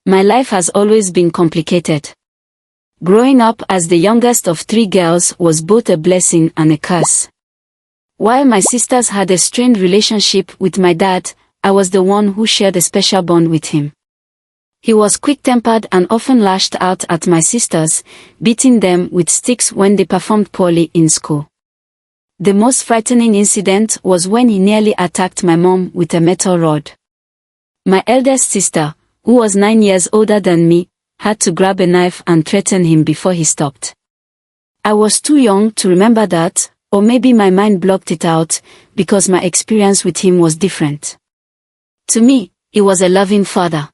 My life has always been complicated. Growing up as the youngest of 3 girls was both a blessing and a curse. While my sisters had a strained relationship with my dad, I was the one who shared a special bond with him. He was quick-tempered and often lashed out at my sisters, beating them with sticks when they performed poorly in school. The most frightening incident was when he nearly attacked my mom with a metal rod. My eldest sister, who was 9 years older than me, had to grab a knife and threaten him before he stopped. I was too young to remember that, or maybe my mind blocked it out, because my experience with him was different. To me, he was a loving father.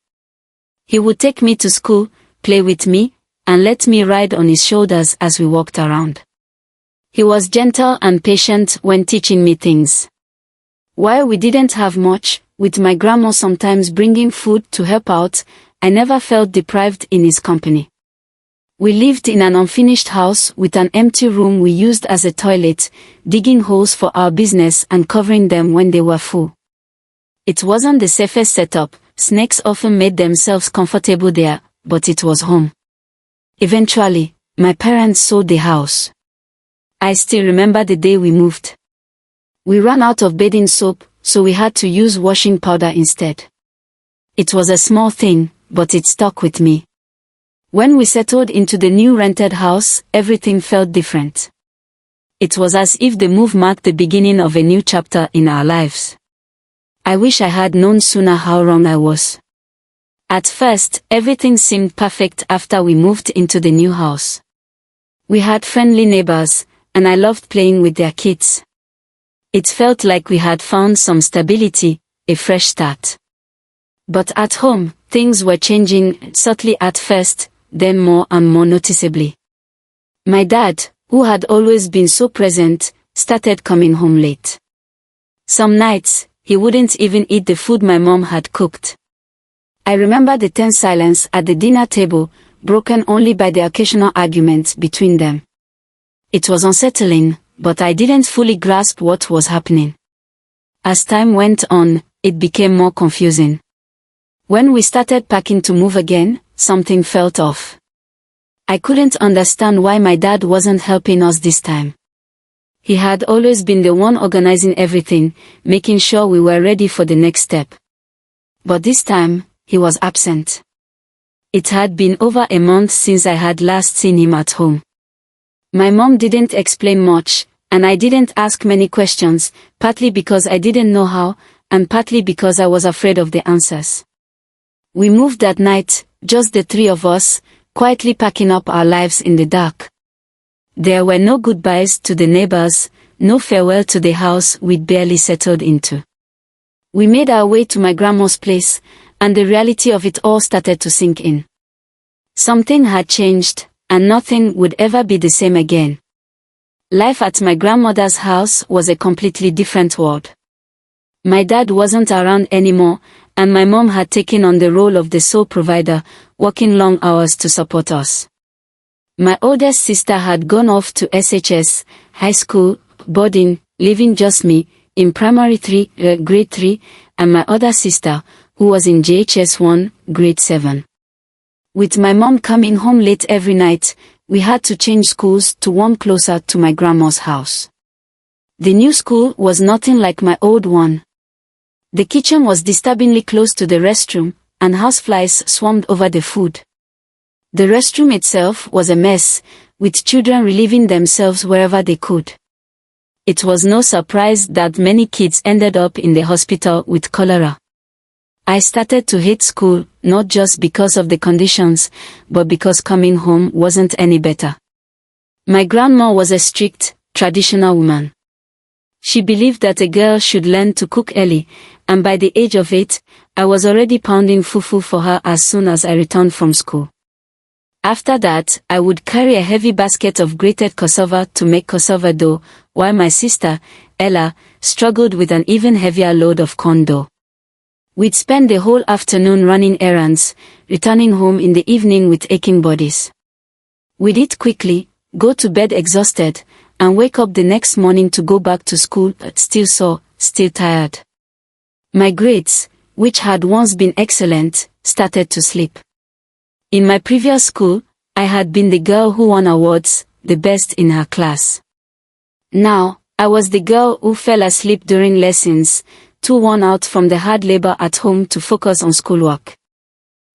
He would take me to school, play with me, and let me ride on his shoulders as we walked around. He was gentle and patient when teaching me things. While we didn't have much, with my grandma sometimes bringing food to help out, I never felt deprived in his company. We lived in an unfinished house with an empty room we used as a toilet, digging holes for our business and covering them when they were full. It wasn't the safest setup. Snakes often made themselves comfortable there, but it was home. Eventually, my parents sold the house. I still remember the day we moved. We ran out of bathing soap, so we had to use washing powder instead. It was a small thing, but it stuck with me. When we settled into the new rented house, everything felt different. It was as if the move marked the beginning of a new chapter in our lives. I wish I had known sooner how wrong I was. At first, everything seemed perfect after we moved into the new house. We had friendly neighbors, and I loved playing with their kids. It felt like we had found some stability, a fresh start. But at home, things were changing, subtly at first, then more and more noticeably. My dad, who had always been so present, started coming home late. Some nights, he wouldn't even eat the food my mom had cooked. I remember the tense silence at the dinner table, broken only by the occasional argument between them. It was unsettling, but I didn't fully grasp what was happening. As time went on, it became more confusing. When we started packing to move again, something felt off. I couldn't understand why my dad wasn't helping us this time. He had always been the one organizing everything, making sure we were ready for the next step. But this time, he was absent. It had been over a month since I had last seen him at home. My mom didn't explain much, and I didn't ask many questions, partly because I didn't know how, and partly because I was afraid of the answers. We moved that night, just the 3 of us, quietly packing up our lives in the dark. There were no goodbyes to the neighbors, no farewell to the house we'd barely settled into. We made our way to my grandma's place, and the reality of it all started to sink in. Something had changed, and nothing would ever be the same again. Life at my grandmother's house was a completely different world. My dad wasn't around anymore, and my mom had taken on the role of the sole provider, working long hours to support us. My oldest sister had gone off to SHS, high school, boarding, leaving just me, in grade 3, and my other sister, who was in JHS 1, grade 7. With my mom coming home late every night, we had to change schools to one closer to my grandma's house. The new school was nothing like my old one. The kitchen was disturbingly close to the restroom, and houseflies swarmed over the food. The restroom itself was a mess, with children relieving themselves wherever they could. It was no surprise that many kids ended up in the hospital with cholera. I started to hate school, not just because of the conditions, but because coming home wasn't any better. My grandma was a strict, traditional woman. She believed that a girl should learn to cook early, and by the age of 8, I was already pounding fufu for her as soon as I returned from school. After that, I would carry a heavy basket of grated cassava to make cassava dough, while my sister, Ella, struggled with an even heavier load of corn dough. We'd spend the whole afternoon running errands, returning home in the evening with aching bodies. We'd eat quickly, go to bed exhausted, and wake up the next morning to go back to school, still sore, still tired. My grades, which had once been excellent, started to slip. In my previous school, I had been the girl who won awards, the best in her class. Now, I was the girl who fell asleep during lessons, too worn out from the hard labor at home to focus on schoolwork.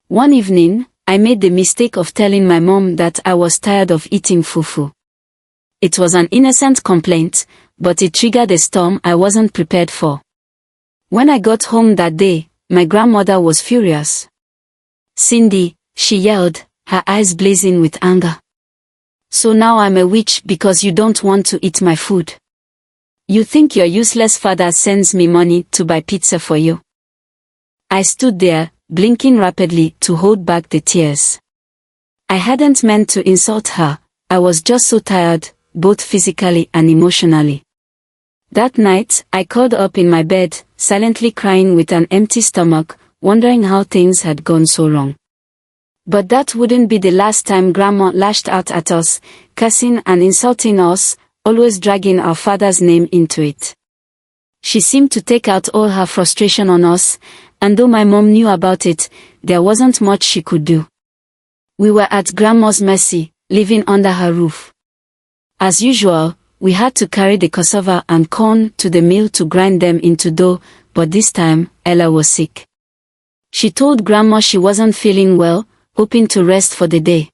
One evening, I made the mistake of telling my mom that I was tired of eating fufu. It was an innocent complaint, but it triggered a storm I wasn't prepared for. When I got home that day, my grandmother was furious. "Cindy," she yelled, her eyes blazing with anger. "So now I'm a witch because you don't want to eat my food? You think your useless father sends me money to buy pizza for you?" I stood there, blinking rapidly to hold back the tears. I hadn't meant to insult her, I was just so tired, both physically and emotionally. That night, I curled up in my bed, silently crying with an empty stomach, wondering how things had gone so wrong. But that wouldn't be the last time Grandma lashed out at us, cursing and insulting us, always dragging our father's name into it. She seemed to take out all her frustration on us, and though my mom knew about it, there wasn't much she could do. We were at Grandma's mercy, living under her roof. As usual, we had to carry the cassava and corn to the mill to grind them into dough, but this time, Ella was sick. She told Grandma she wasn't feeling well, hoping to rest for the day.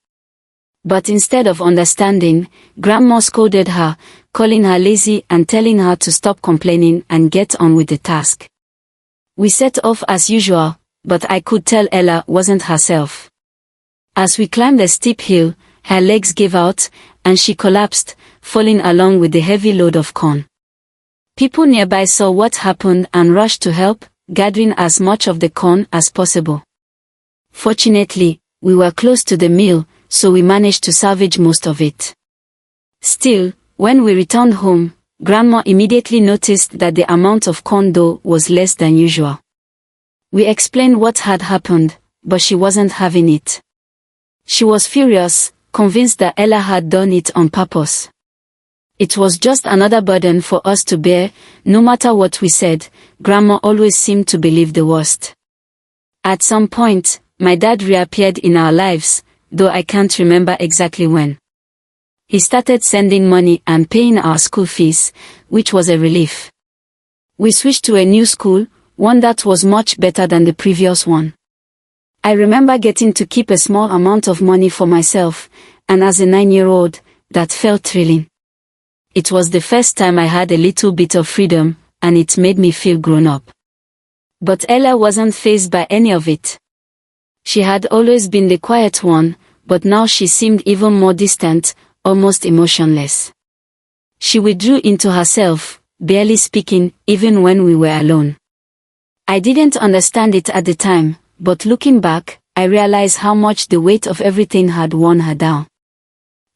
But instead of understanding, Grandma scolded her, calling her lazy and telling her to stop complaining and get on with the task. We set off as usual, but I could tell Ella wasn't herself. As we climbed a steep hill, her legs gave out, and she collapsed, falling along with the heavy load of corn. People nearby saw what happened and rushed to help, gathering as much of the corn as possible. Fortunately, we were close to the mill, so we managed to salvage most of it. Still, when we returned home, Grandma immediately noticed that the amount of corn dough was less than usual. We explained what had happened, but she wasn't having it. She was furious, convinced that Ella had done it on purpose. It was just another burden for us to bear. No matter what we said, Grandma always seemed to believe the worst. At some point, my dad reappeared in our lives, though I can't remember exactly when. He started sending money and paying our school fees, which was a relief. We switched to a new school, one that was much better than the previous one. I remember getting to keep a small amount of money for myself, and as a 9-year-old, that felt thrilling. It was the first time I had a little bit of freedom, and it made me feel grown up. But Ella wasn't fazed by any of it. She had always been the quiet one, but now she seemed even more distant, almost emotionless. She withdrew into herself, barely speaking, even when we were alone. I didn't understand it at the time, but looking back, I realized how much the weight of everything had worn her down.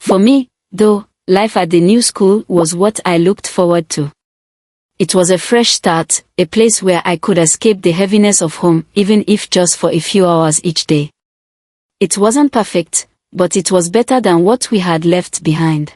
For me, though, life at the new school was what I looked forward to. It was a fresh start, a place where I could escape the heaviness of home, even if just for a few hours each day. It wasn't perfect, but it was better than what we had left behind.